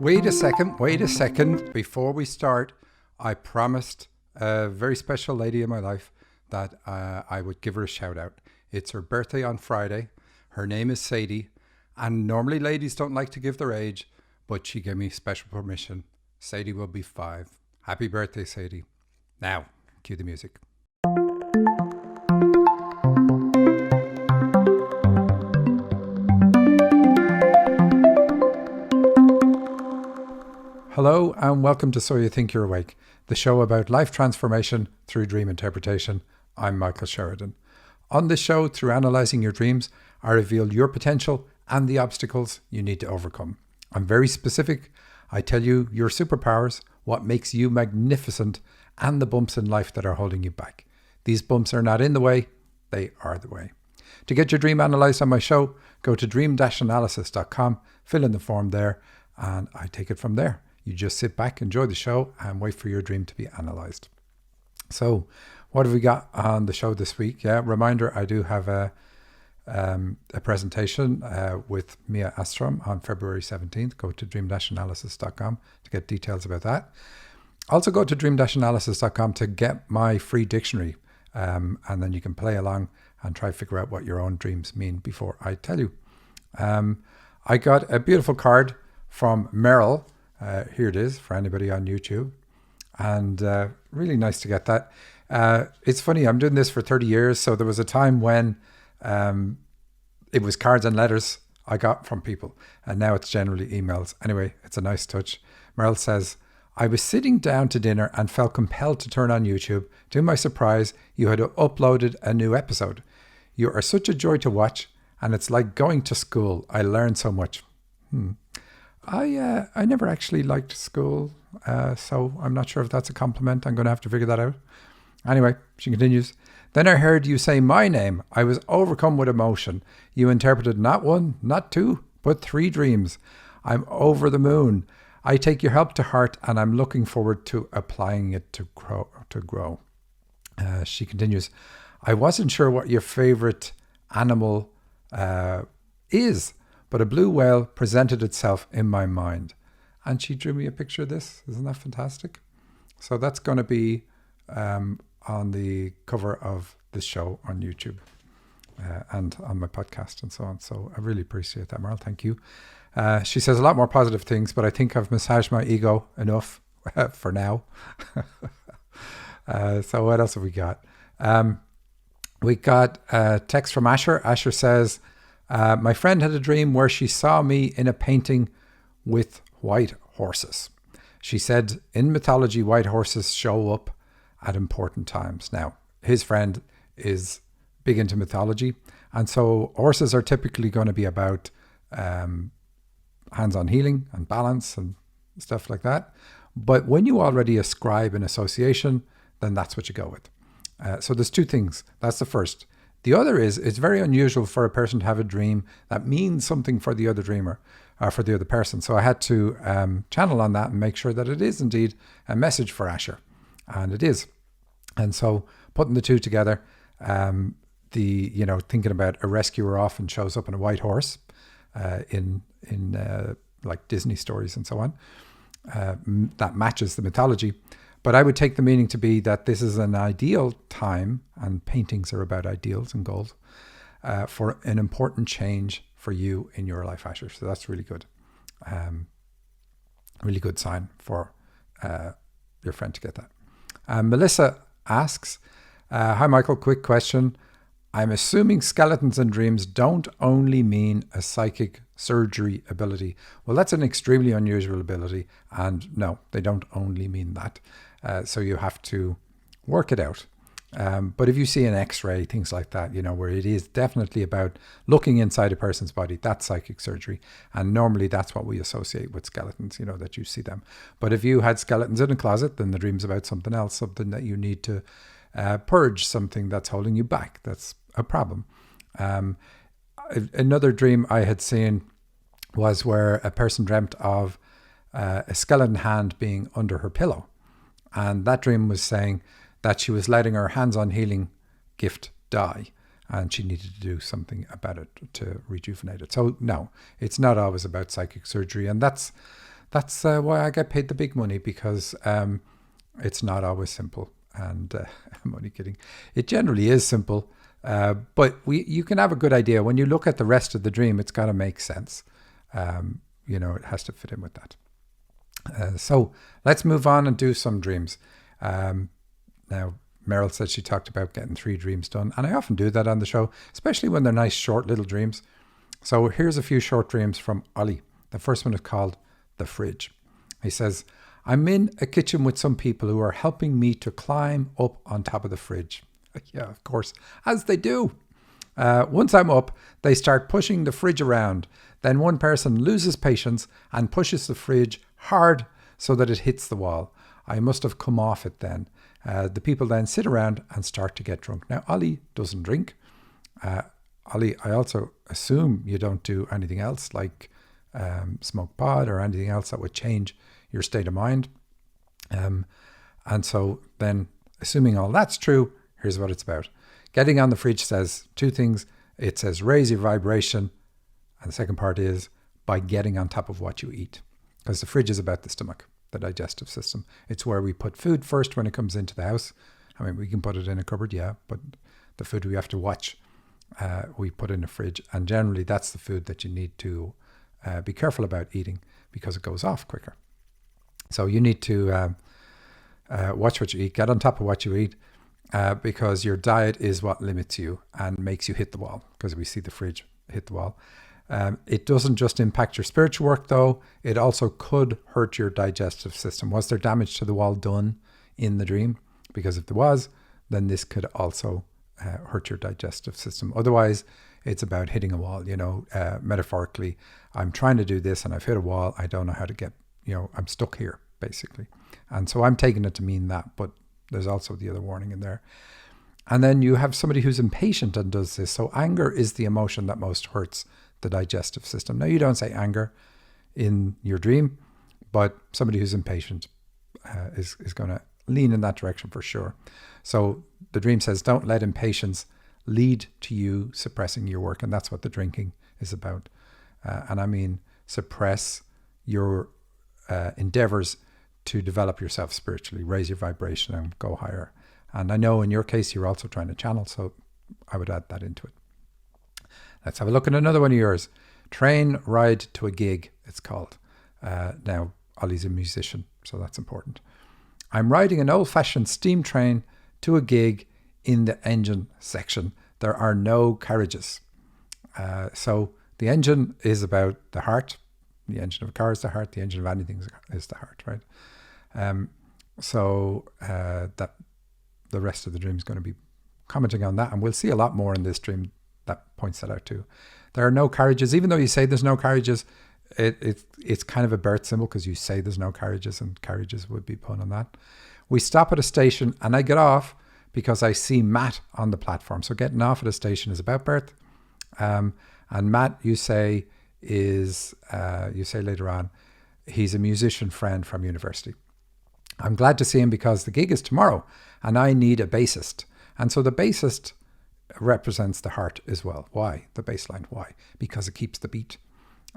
Wait a second. Before we start, I promised a very special lady in my life that I would give her a shout out. It's her birthday on Friday. Her name is Sadie. And normally ladies don't like to give their age, but she gave me special permission. Sadie will be 5. Happy birthday, Sadie. Now, cue the music. Hello and welcome to So You Think You're Awake, the show about life transformation through dream interpretation. I'm Michael Sheridan. On this show, through analysing your dreams, I reveal your potential and the obstacles you need to overcome. I'm very specific. I tell you your superpowers, what makes you magnificent, and the bumps in life that are holding you back. These bumps are not in the way, they are the way. To get your dream analysed on my show, go to dream-analysis.com, fill in the form there, and I take it from there. You just sit back, enjoy the show, and wait for your dream to be analysed. So, what have we got on the show this week? Yeah, reminder, I do have a presentation with Mia Astrom on February 17th. Go to dream-analysis.com to get details about that. Also go to dream-analysis.com to get my free dictionary, and then you can play along and try to figure out what your own dreams mean before I tell you. I got a beautiful card from Meryl. Here it is for anybody on YouTube, and really nice to get that. It's funny, I'm doing this for 30 years, so there was a time when it was cards and letters I got from people, and now it's generally emails. Anyway, it's a nice touch. Meryl says, I was sitting down to dinner and felt compelled to turn on YouTube. To my surprise, you had uploaded a new episode. You are such a joy to watch, and it's like going to school. I learned so much. I never actually liked school, so I'm not sure if that's a compliment. I'm going to have to figure that out. Anyway, she continues. Then I heard you say my name. I was overcome with emotion. You interpreted not 1, not 2, but 3 dreams. I'm over the moon. I take your help to heart, and I'm looking forward to applying it to grow. She continues. I wasn't sure what your favorite animal is, but a blue whale presented itself in my mind. And she drew me a picture of this. Isn't that fantastic? So that's going to be on the cover of this show on YouTube and on my podcast and so on. So I really appreciate that, Meryl. Thank you. She says a lot more positive things, but I think I've massaged my ego enough for now. So what else have we got? We got a text from Asher. Asher says, my friend had a dream where she saw me in a painting with white horses. She said in mythology, white horses show up at important times. Now, his friend is big into mythology, and so horses are typically going to be about hands-on healing and balance and stuff like that. But when you already ascribe an association, then that's what you go with. So there's 2 things. That's the first. The other is, it's very unusual for a person to have a dream that means something for the other dreamer, or for the other person. So I had to channel on that and make sure that it is indeed a message for Asher. And it is. And so putting the 2 together, thinking about a rescuer often shows up on a white horse in like Disney stories and so on. That matches the mythology. But I would take the meaning to be that this is an ideal time, and paintings are about ideals and goals, for an important change for you in your life, Asher. So that's really good. Really good sign for your friend to get that. Melissa asks, hi Michael, quick question. I'm assuming skeletons in dreams don't only mean a psychic surgery ability. Well, that's an extremely unusual ability, and no, they don't only mean that. So you have to work it out. But if you see an X-ray, things like that, where it is definitely about looking inside a person's body, that's psychic surgery. And normally that's what we associate with skeletons, that you see them. But if you had skeletons in a closet, then the dream's about something else, something that you need to purge, something that's holding you back. That's a problem. Another dream I had seen was where a person dreamt of a skeleton hand being under her pillow. And that dream was saying that she was letting her hands-on healing gift die, and she needed to do something about it to rejuvenate it. So no, it's not always about psychic surgery. And that's That's why I get paid the big money, because it's not always simple. And I'm only kidding. It generally is simple, but you can have a good idea. When you look at the rest of the dream, it's got to make sense. It has to fit in with that. So let's move on and do some dreams. Now, Meryl said she talked about getting 3 dreams done, and I often do that on the show, especially when they're nice, short little dreams. So here's a few short dreams from Olly. The first one is called The Fridge. He says, I'm in a kitchen with some people who are helping me to climb up on top of the fridge. Yeah, of course, as they do. Once I'm up, they start pushing the fridge around. Then one person loses patience and pushes the fridge hard so that it hits the wall. I must have come off it then. The people then sit around and start to get drunk. Now, Olly doesn't drink. Olly, I also assume you don't do anything else like smoke pot or anything else that would change your state of mind. And so then, assuming all that's true, here's what it's about. Getting on the fridge says 2 things. It says raise your vibration. And the second part is by getting on top of what you eat. Because the fridge is about the stomach, the digestive system. It's where we put food first when it comes into the house. I mean, we can put it in a cupboard, yeah, but the food we have to watch, we put in a fridge. And generally, that's the food that you need to be careful about eating, because it goes off quicker. So you need to watch what you eat, get on top of what you eat, because your diet is what limits you and makes you hit the wall, because we see the fridge hit the wall. It doesn't just impact your spiritual work, though. It also could hurt your digestive system. Was there damage to the wall done in the dream? Because if there was, then this could also hurt your digestive system. Otherwise, it's about hitting a wall, metaphorically. I'm trying to do this and I've hit a wall. I don't know how to get, I'm stuck here, basically. And so I'm taking it to mean that, but there's also the other warning in there. And then you have somebody who's impatient and does this. So anger is the emotion that most hurts the digestive system. Now, you don't say anger in your dream, but somebody who's impatient is going to lean in that direction for sure. So the dream says, don't let impatience lead to you suppressing your work. And that's what the drinking is about. And I mean, suppress your endeavors to develop yourself spiritually, raise your vibration and go higher. And I know in your case, you're also trying to channel, so I would add that into it. Let's have a look at another one of yours. Train Ride to a Gig, it's called. Now, Olly's a musician, so that's important. I'm riding an old-fashioned steam train to a gig in the engine section. There are no carriages. So the engine is about the heart. The engine of a car is the heart. The engine of anything is the heart, right? That the rest of the dream is going to be commenting on that. And we'll see a lot more in this dream that points that out too. There are no carriages. Even though you say there's no carriages, it's kind of a birth symbol, because you say there's no carriages, and carriages would be pun on that. We stop at a station and I get off because I see Matt on the platform. So getting off at a station is about birth. And Matt, you say later on, he's a musician friend from university. I'm glad to see him because the gig is tomorrow and I need a bassist. And so the bassist represents the heart as well. Why? The bass line. Why? Because it keeps the beat.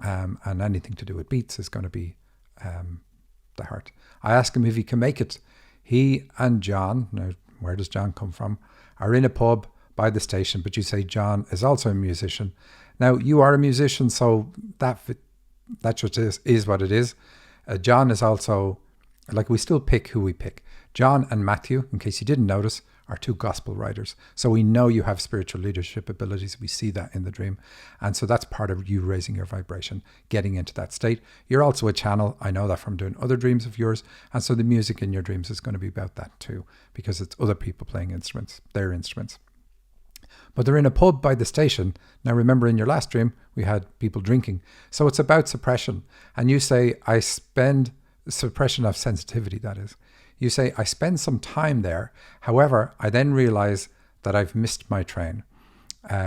And anything to do with beats is going to be the heart. I ask him if he can make it. He and John, now where does John come from, are in a pub by the station, but you say John is also a musician. Now, you are a musician, so that just is what it is. John is also, we still pick who we pick. John and Matthew, in case you didn't notice, are 2 gospel writers. So we know you have spiritual leadership abilities. We see that in the dream. And so that's part of you raising your vibration, getting into that state. You're also a channel. I know that from doing other dreams of yours. And so the music in your dreams is going to be about that too, because it's other people playing instruments, their instruments. But they're in a pub by the station. Now, remember, in your last dream, we had people drinking. So it's about suppression. And you say, I spend suppression of sensitivity, that is. You say, I spend some time there. However, I then realize that I've missed my train,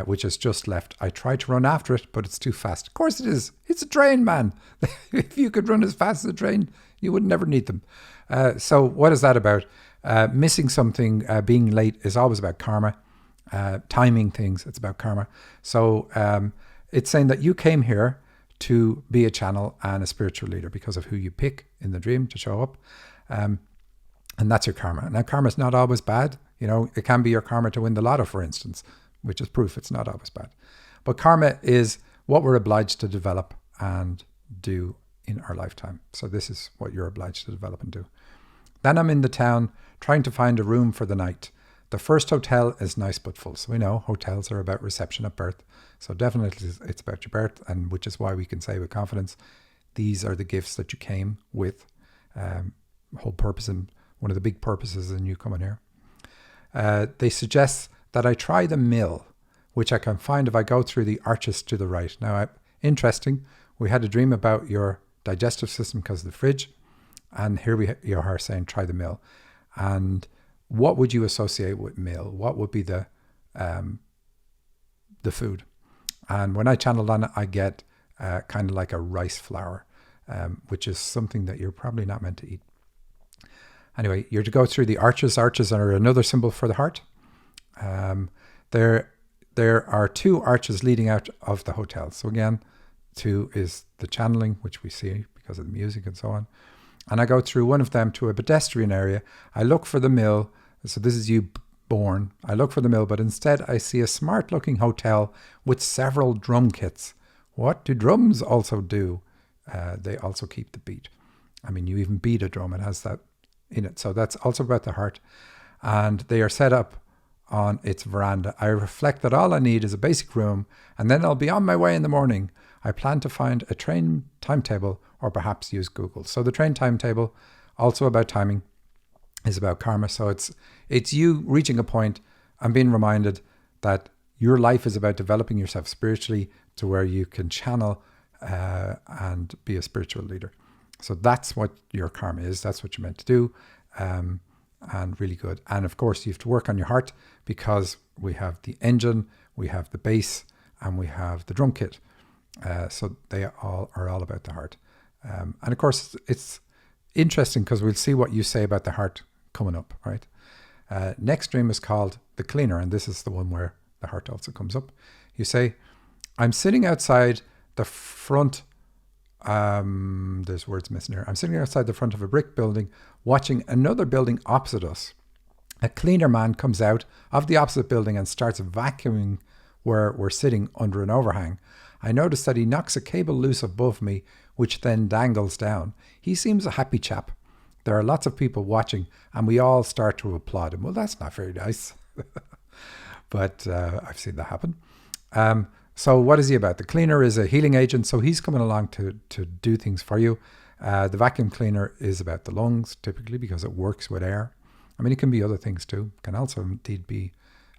which has just left. I try to run after it, but it's too fast. Of course it is. It's a train, man. If you could run as fast as a train, you would never need them. So what is that about? Missing something, being late is always about karma. Timing things, it's about karma. So it's saying that you came here to be a channel and a spiritual leader because of who you pick in the dream to show up. And that's your karma. Now, karma is not always bad. It can be your karma to win the lotto, for instance, which is proof it's not always bad. But karma is what we're obliged to develop and do in our lifetime. So this is what you're obliged to develop and do. Then I'm in the town trying to find a room for the night. The first hotel is nice but full. So we know hotels are about reception at birth. So definitely it's about your birth, and which is why we can say with confidence, these are the gifts that you came with. Whole purpose, and one of the big purposes in you coming here. They suggest that I try the mill, which I can find if I go through the arches to the right. Now, interesting, we had a dream about your digestive system because of the fridge, and here you are saying try the mill. And what would you associate with mill? What would be the food? And when I channeled on it, I get kind of like a rice flour, which is something that you're probably not meant to eat. Anyway, you're to go through the arches. Arches are another symbol for the heart. There are 2 arches leading out of the hotel. So again, 2 is the channeling, which we see because of the music and so on. And I go through one of them to a pedestrian area. I look for the mill. So this is you born. I look for the mill, but instead I see a smart looking hotel with several drum kits. What do drums also do? They also keep the beat. I mean, you even beat a drum. It has that in it. So that's also about the heart. And they are set up on its veranda. I reflect that all I need is a basic room, and then I'll be on my way in the morning. I plan to find a train timetable or perhaps use Google. So the train timetable, also about timing, is about karma. So it's you reaching a point and being reminded that your life is about developing yourself spiritually to where you can channel and be a spiritual leader. So that's what your karma is. That's what you're meant to do. And really good. And of course, you have to work on your heart because we have the engine, we have the bass, and we have the drum kit. So they all are all about the heart. And of course, it's interesting because we'll see what you say about the heart coming up, right? Next dream is called The Cleaner, and this is the one where the heart also comes up. You say, I'm sitting outside the front, there's words missing here. I'm sitting outside the front of a brick building, watching another building opposite us. A cleaner man comes out of the opposite building and starts vacuuming where we're sitting under an overhang. I notice that he knocks a cable loose above me, which then dangles down. He seems a happy chap. There are lots of people watching, and we all start to applaud him. Well, that's not very nice. But I've seen that happen. So what is he about? The cleaner is a healing agent, so he's coming along to do things for you. The vacuum cleaner is about the lungs, typically, because it works with air. I mean, it can be other things too. It can also indeed be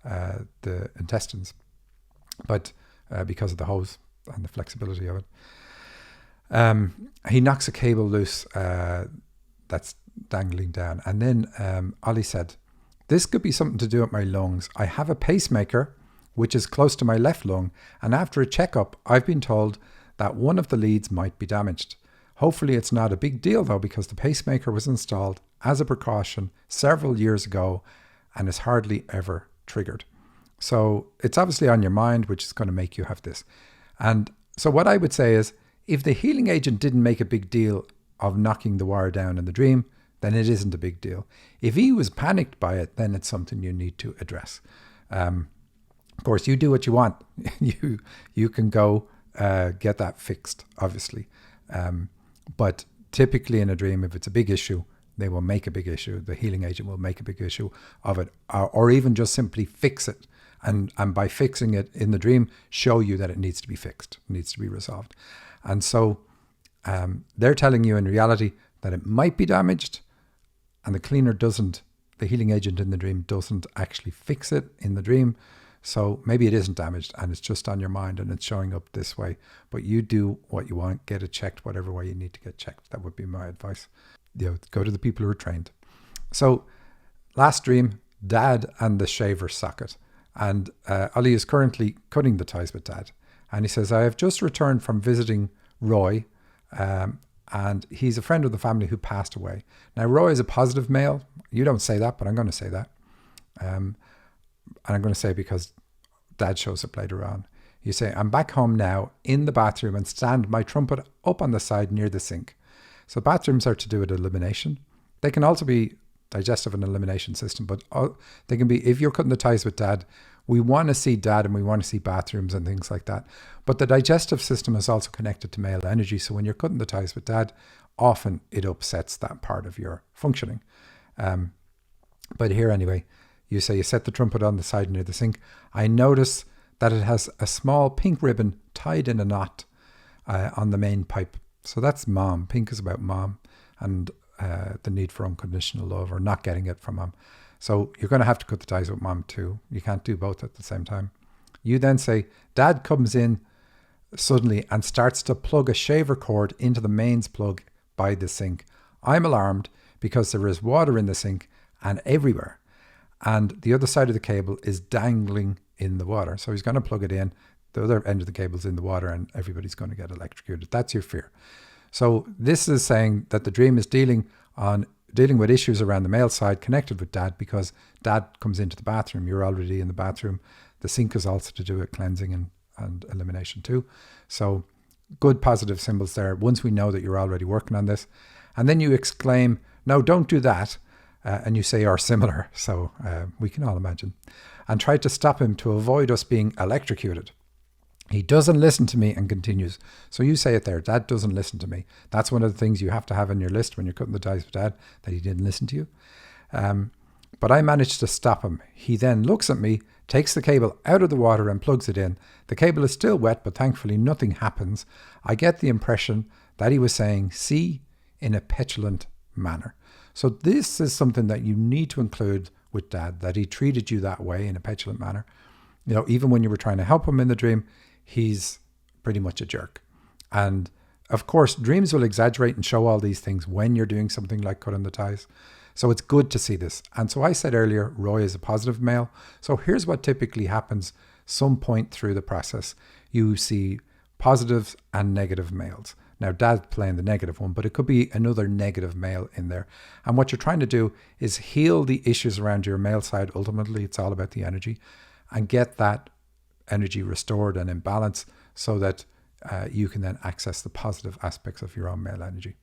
the intestines, but because of the hose and the flexibility of it. He knocks a cable loose that's dangling down. And then Olly said, this could be something to do with my lungs. I have a pacemaker, which is close to my left lung, and after a checkup, I've been told that one of the leads might be damaged. Hopefully it's not a big deal though, because the pacemaker was installed as a precaution several years ago and is hardly ever triggered. So it's obviously on your mind, which is going to make you have this. And so what I would say is, if the healing agent didn't make a big deal of knocking the wire down in the dream, then it isn't a big deal. If he was panicked by it, then it's something you need to address. Of course, you do what you want. You can go get that fixed, obviously. But typically in a dream, if it's a big issue, they will make a big issue. The healing agent will make a big issue of it, or even just simply fix it. And by fixing it in the dream, show you that it needs to be fixed, needs to be resolved. And so they're telling you in reality that it might be damaged, and the cleaner doesn't, the healing agent in the dream doesn't actually fix it in the dream. So maybe it isn't damaged and it's just on your mind and it's showing up this way. But you do what you want, get it checked, whatever way you need to get checked. That would be my advice. Go to the people who are trained. So last dream, Dad and the shaver socket. And Olly is currently cutting the ties with Dad. And he says, I have just returned from visiting Roy, and he's a friend of the family who passed away. Now, Roy is a positive male. You don't say that, but I'm going to say that. And I'm going to say because Dad shows up later on. You say, I'm back home now in the bathroom and stand my trumpet up on the side near the sink. So bathrooms are to do with elimination. They can also be digestive and elimination system, but they can be, if you're cutting the ties with dad, we want to see dad and we want to see bathrooms and things like that. But the digestive system is also connected to male energy. So when you're cutting the ties with dad, often it upsets that part of your functioning. But here anyway, you say you set the trumpet on the side near the sink. I notice that it has a small pink ribbon tied in a knot on the main pipe. So that's mom. Pink is about mom and the need for unconditional love, or not getting it from mom. So you're going to have to cut the ties with mom too. You can't do both at the same time. You then say, dad comes in suddenly and starts to plug a shaver cord into the mains plug by the sink. I'm alarmed because there is water in the sink and everywhere. And the other side of the cable is dangling in the water. So he's going to plug it in. The other end of the cable's in the water and everybody's going to get electrocuted. That's your fear. So this is saying that the dream is dealing with issues around the male side connected with dad, because dad comes into the bathroom. You're already in the bathroom. The sink is also to do with cleansing and elimination too. So good positive symbols there once we know that you're already working on this. And then you exclaim, no, don't do that. And you say, or similar. So we can all imagine. And try to stop him to avoid us being electrocuted. He doesn't listen to me, and continues. So you say it there, dad doesn't listen to me. That's one of the things you have to have in your list when you're cutting the ties with dad, that he didn't listen to you. But I managed to stop him. He then looks at me, takes the cable out of the water and plugs it in. The cable is still wet, but thankfully nothing happens. I get the impression that he was saying, see, in a petulant manner. So this is something that you need to include with dad, that he treated you that way in a petulant manner. You know, even when you were trying to help him in the dream, he's pretty much a jerk. And of course, dreams will exaggerate and show all these things when you're doing something like cutting the ties. So it's good to see this. And so I said earlier, Roy is a positive male. So here's what typically happens some point through the process. You see positives and negative males. Now, dad's playing the negative one, but it could be another negative male in there. And what you're trying to do is heal the issues around your male side. Ultimately, it's all about the energy, and get that energy restored and in balance so that you can then access the positive aspects of your own male energy.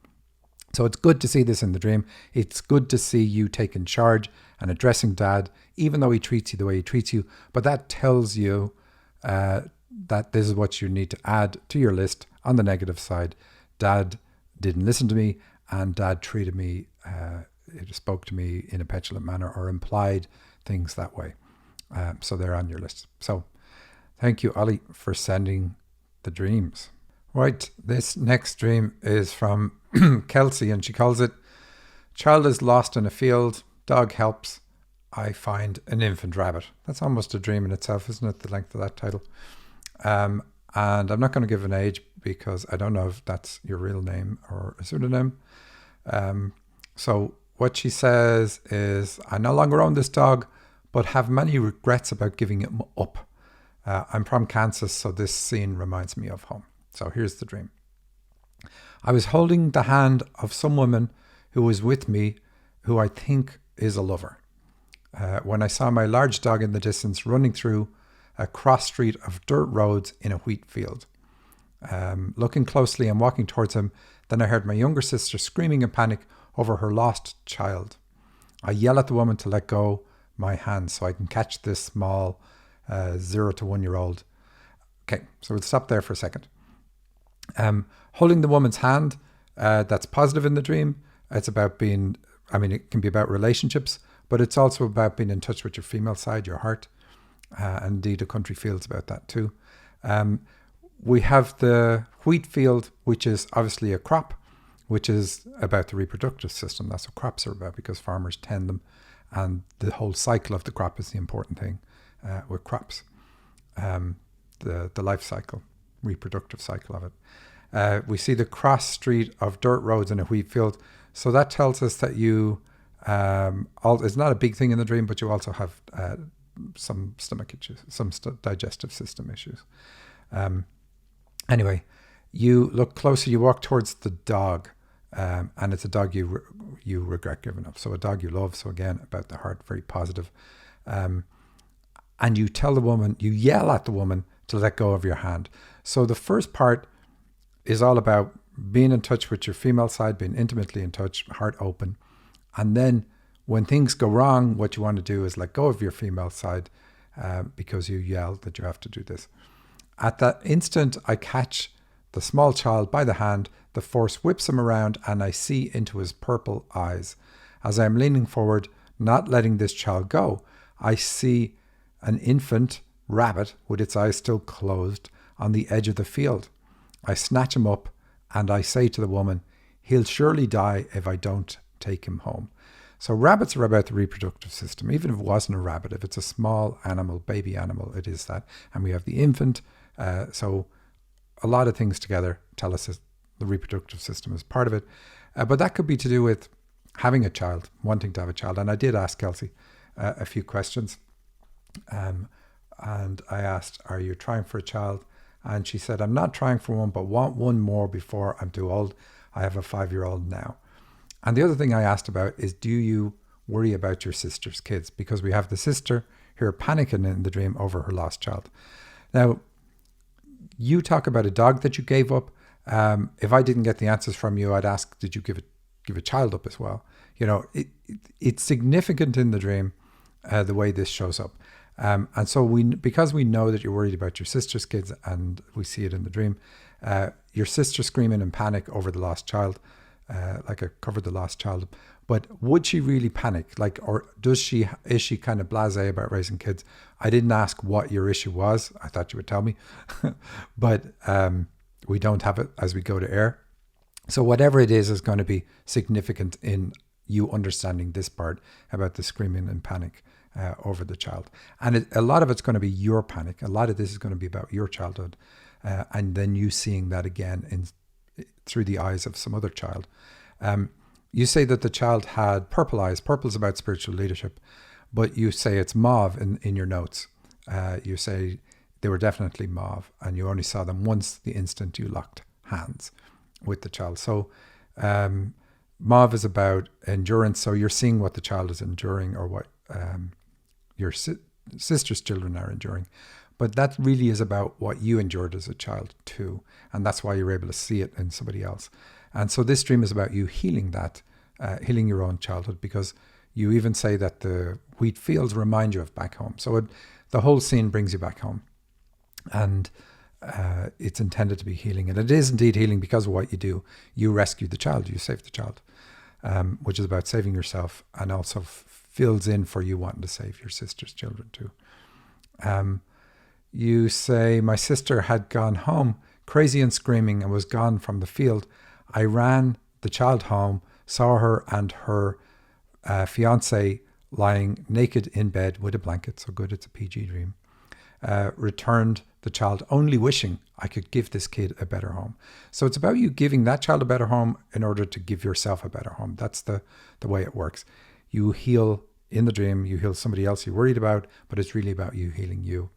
So it's good to see this in the dream. It's good to see you taking charge and addressing dad, even though he treats you the way he treats you. But that tells you that this is what you need to add to your list on the negative side. Dad didn't listen to me, and dad treated me, spoke to me in a petulant manner, or implied things that way. So they're on your list. So thank you, Olly, for sending the dreams. Right, this next dream is from Kelsey, and she calls it, child is lost in a field, dog helps, I find an infant rabbit. That's almost a dream in itself, isn't it, the length of that title? And I'm not going to give an age because I don't know if that's your real name or a pseudonym. So what she says is, I no longer own this dog, but have many regrets about giving him up. I'm from Kansas, so this scene reminds me of home. So here's the dream. I was holding the hand of some woman who was with me, who I think is a lover, when I saw my large dog in the distance running through a cross street of dirt roads in a wheat field. Looking closely and walking towards him, then I heard my younger sister screaming in panic over her lost child. I yell at the woman to let go my hand so I can catch this small 0 to 1 year old. Okay, so we'll stop there for a second. Holding the woman's hand, that's positive in the dream. It's about being, it can be about relationships, but it's also about being in touch with your female side, your heart. And indeed, a country field's about that too. We have the wheat field, which is obviously a crop, which is about the reproductive system. That's what crops are about, because farmers tend them. And the whole cycle of the crop is the important thing with crops. The life cycle, reproductive cycle of it. We see the cross street of dirt roads in a wheat field. So that tells us that you, it's not a big thing in the dream, but you also have some stomach issues, some digestive system issues. Anyway, you look closer, you walk towards the dog, and it's a dog you regret giving up. So a dog you love. So again, about the heart, very positive. And you tell the woman, you yell at the woman to let go of your hand. So the first part is all about being in touch with your female side, being intimately in touch, heart open. And then when things go wrong, what you want to do is let go of your female side because you yelled that you have to do this. At that instant, I catch the small child by the hand, the force whips him around, and I see into his purple eyes. As I am leaning forward, not letting this child go, I see an infant rabbit with its eyes still closed on the edge of the field. I snatch him up and I say to the woman, he'll surely die if I don't take him home. So rabbits are about the reproductive system. Even if it wasn't a rabbit, if it's a small animal, baby animal, it is that. And we have the infant. So a lot of things together tell us that the reproductive system is part of it. But that could be to do with having a child, wanting to have a child. And I did ask Kelsey a few questions. And I asked, are you trying for a child? And she said, I'm not trying for one, but want one more before I'm too old. I have a 5-year-old now. And the other thing I asked about is, do you worry about your sister's kids? Because we have the sister here panicking in the dream over her lost child. Now, you talk about a dog that you gave up. If I didn't get the answers from you, I'd ask, did you give a child up as well? You know, it's significant in the dream, the way this shows up. And so because we know that you're worried about your sister's kids, and we see it in the dream, your sister screaming in panic over the lost child, like I covered the lost child, but would she really panic? Like, or is she kind of blasé about raising kids? I didn't ask what your issue was. I thought you would tell me, but we don't have it as we go to air. So whatever it is going to be significant in you understanding this part about the screaming and panic over the child. And a lot of it's going to be your panic. A lot of this is going to be about your childhood. And then you seeing that again through the eyes of some other child. You say that the child had purple eyes. Purple is about spiritual leadership, but you say it's mauve in your notes. You say they were definitely mauve, and you only saw them once the instant you locked hands with the child. So mauve is about endurance. So you're seeing what the child is enduring, or what your sister's children are enduring. But that really is about what you endured as a child too. And that's why you're able to see it in somebody else. And so this dream is about you healing that, healing your own childhood, because you even say that the wheat fields remind you of back home. So the whole scene brings you back home. And it's intended to be healing. And it is indeed healing because of what you do. You rescue the child, you save the child, which is about saving yourself, and also fills in for you wanting to save your sister's children too. You say, my sister had gone home, crazy and screaming, and was gone from the field. I ran the child home, saw her and her fiance lying naked in bed with a blanket. So good, it's a PG dream. Returned the child, only wishing I could give this kid a better home. So it's about you giving that child a better home in order to give yourself a better home. That's the way it works. You heal in the dream, you heal somebody else you're worried about, but it's really about you healing you.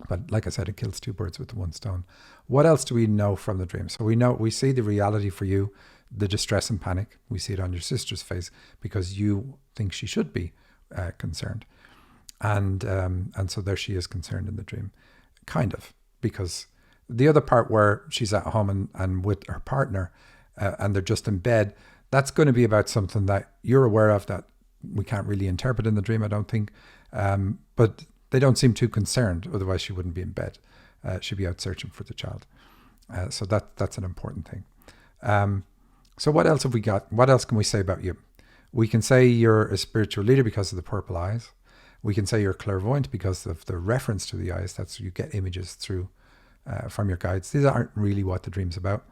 But like I said, it kills two birds with the one stone. What else do we know from the dream? So we see the reality for you, the distress and panic. We see it on your sister's face because you think she should be concerned. And so there she is, concerned in the dream, kind of, because the other part where she's at home and with her partner and they're just in bed, that's going to be about something that you're aware of that we can't really interpret in the dream, I don't think. But they don't seem too concerned, otherwise she wouldn't be in bed. She'd be out searching for the child. So that's an important thing. So what else have we got? What else can we say about you? We can say you're a spiritual leader because of the purple eyes. We can say you're clairvoyant because of the reference to the eyes. That's you get images through from your guides. These aren't really what the dream's about,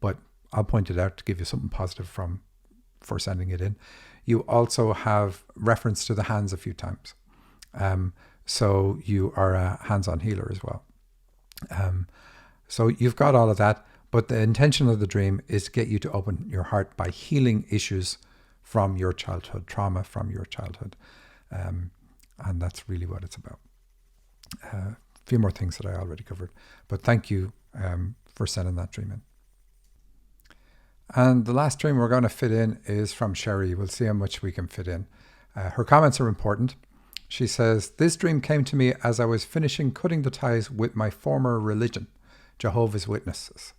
but I'll point it out to give you something positive for sending it in. You also have reference to the hands a few times. So you are a hands-on healer as well. So you've got all of that, but the intention of the dream is to get you to open your heart by healing issues from your childhood, trauma from your childhood. And that's really what it's about. A few more things that I already covered, but thank you for sending that dream in. And the last dream we're going to fit in is from Sherry. We'll see how much we can fit in. Her comments are important. She says, this dream came to me as I was finishing cutting the ties with my former religion, Jehovah's Witnesses.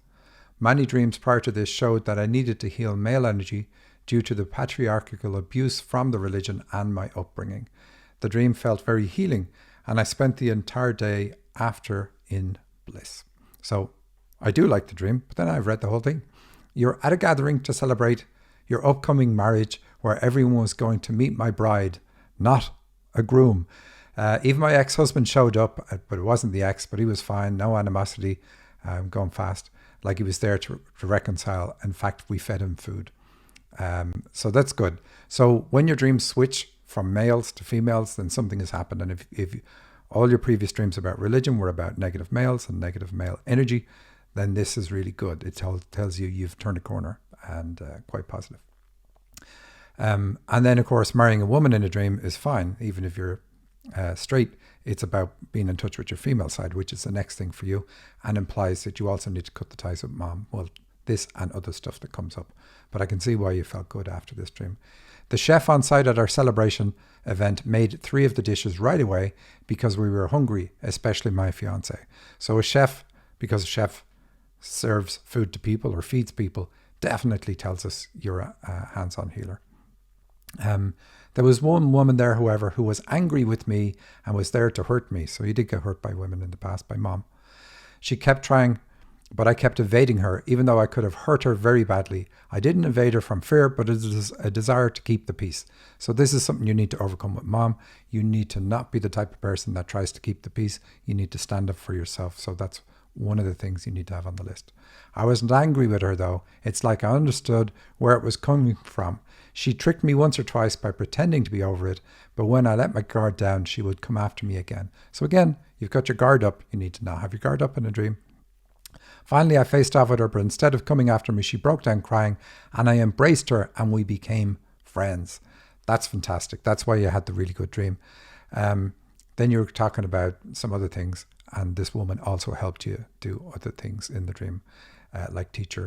Many dreams prior to this showed that I needed to heal male energy due to the patriarchal abuse from the religion and my upbringing. The dream felt very healing, and I spent the entire day after in bliss. So I do like the dream, but then I've read the whole thing. You're at a gathering to celebrate your upcoming marriage where everyone was going to meet my bride, not a groom. Even my ex-husband showed up, but it wasn't the ex, but he was fine. No animosity, going fast. Like he was there to reconcile. In fact, we fed him food. So that's good. So when your dreams switch from males to females, then something has happened. And if all your previous dreams about religion were about negative males and negative male energy, then this is really good. It tells you you've turned a corner, and quite positive. And then, of course, marrying a woman in a dream is fine. Even if you're straight, it's about being in touch with your female side, which is the next thing for you, and implies that you also need to cut the ties with mom. Well, this and other stuff that comes up. But I can see why you felt good after this dream. The chef on site at our celebration event made 3 of the dishes right away because we were hungry, especially my fiance. So a chef, because a chef serves food to people or feeds people, definitely tells us you're a hands-on healer. There was one woman there, however, who was angry with me and was there to hurt me. So you did get hurt by women in the past, by mom. She kept trying, but I kept evading her, even though I could have hurt her very badly. I didn't evade her from fear, but it is a desire to keep the peace. So this is something you need to overcome with mom. You need to not be the type of person that tries to keep the peace. You need to stand up for yourself. So that's one of the things you need to have on the list. I wasn't angry with her, though. It's like I understood where it was coming from. She tricked me once or twice by pretending to be over it, but when I let my guard down, she would come after me again. So again, you've got your guard up. You need to not have your guard up in a dream. Finally, I faced off with her, but instead of coming after me, she broke down crying, and I embraced her, and we became friends. That's fantastic. That's why you had the really good dream. Then you were talking about some other things, and this woman also helped you do other things in the dream, like teach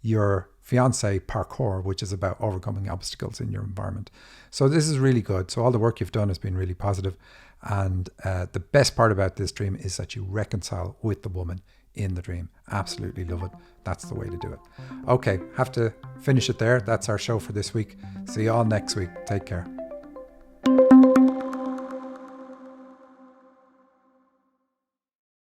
your fiance parkour, which is about overcoming obstacles in your environment. So this is really good. So all the work you've done has been really positive. And the best part about this dream is that you reconcile with the woman in the dream. Absolutely love it. That's the way to do it. Okay, have to finish it there. That's our show for this week. See you all next week. Take care.